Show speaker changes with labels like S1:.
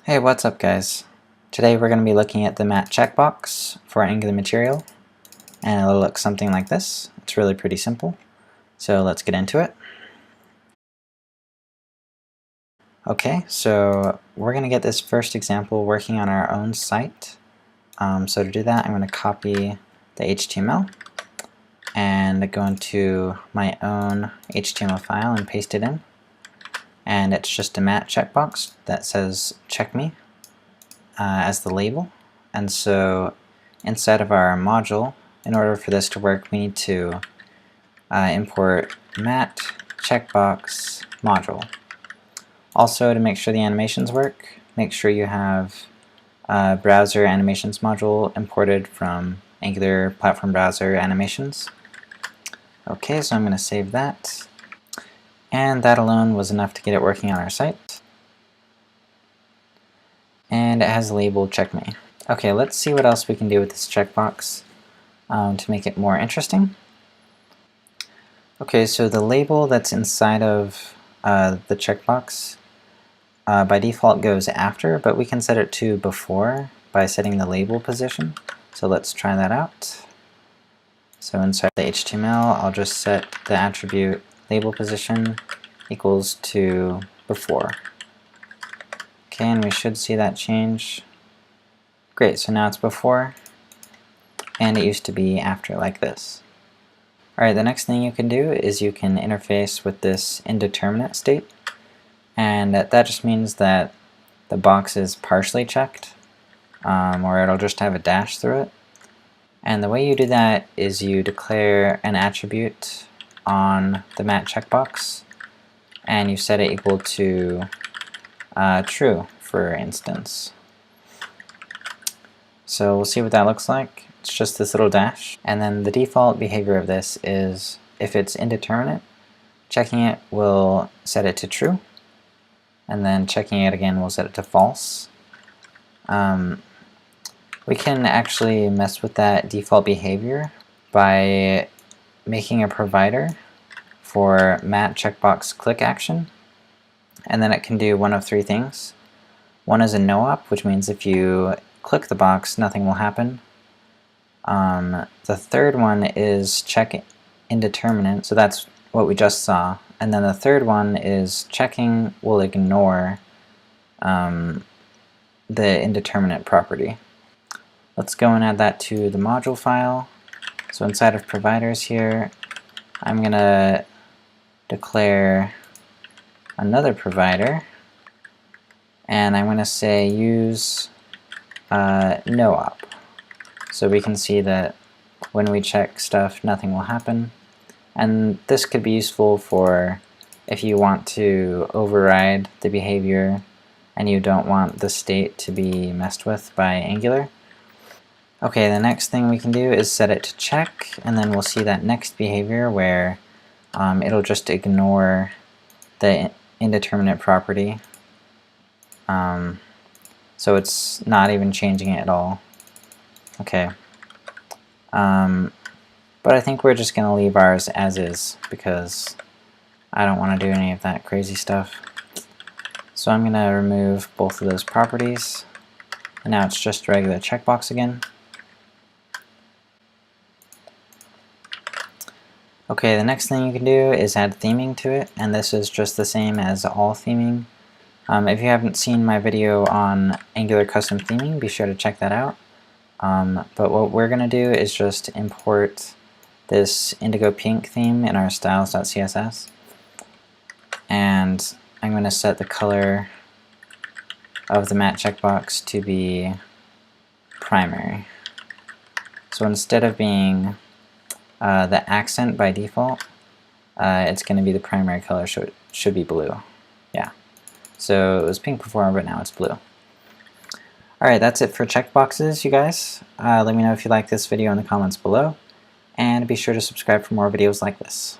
S1: Hey, what's up guys? Today we're going to be looking at the mat checkbox for Angular Material, and it'll look something like this. It's really pretty simple, so let's get into it. Okay, so we're going to get this first example working on our own site. So to do that, I'm going to copy the HTML and go into my own HTML file and paste it in. And it's just a mat checkbox that says check me as the label. And so inside of our module, in order for this to work, we need to import mat-checkbox module. Also, to make sure the animations work, make sure you have browser animations module imported from Angular Platform Browser Animations. Okay, so I'm going to save that. And that alone was enough to get it working on our site. And it has the label check me. Okay, let's see what else we can do with this checkbox to make it more interesting. Okay, so the label that's inside of the checkbox by default goes after, but we can set it to before by setting the label position. So let's try that out. So inside the HTML, I'll just set the attribute label position equals to before. Okay, and we should see that change. Great, so now it's before, and it used to be after, like this. Alright, the next thing you can do is you can interface with this indeterminate state, and that just means that the box is partially checked, or it'll just have a dash through it. And the way you do that is you declare an attribute on the mat checkbox, and you set it equal to true, for instance. So we'll see what that looks like. It's just this little dash. And then the default behavior of this is if it's indeterminate, checking it will set it to true, and then checking it again will set it to false. We can actually mess with that default behavior by making a provider for mat checkbox click action, and then it can do one of three things. One is a no-op, which means if you click the box, nothing will happen. The third one is check indeterminate, so that's what we just saw. And then the third one is checking will ignore the indeterminate property. Let's go and add that to the module file. So inside of providers here, I'm going to declare another provider, and I'm going to say use no-op. So we can see that when we check stuff, nothing will happen. And this could be useful for if you want to override the behavior and you don't want the state to be messed with by Angular. Okay, the next thing we can do is set it to check, and then we'll see that next behavior where it'll just ignore the indeterminate property. So it's not even changing it at all. Okay. But I think we're just going to leave ours as is because I don't want to do any of that crazy stuff. So I'm going to remove both of those properties, and now it's just a regular checkbox again. Okay, the next thing you can do is add theming to it, and this is just the same as all theming. If you haven't seen my video on Angular custom theming, be sure to check that out. But what we're going to do is just import this indigo pink theme in our styles.css, and I'm going to set the color of the mat checkbox to be primary. So instead of being the accent by default, it's going to be the primary color, so it should be blue. Yeah. So it was pink before, but now it's blue. Alright, that's it for checkboxes, you guys. Let me know if you like this video in the comments below, and be sure to subscribe for more videos like this.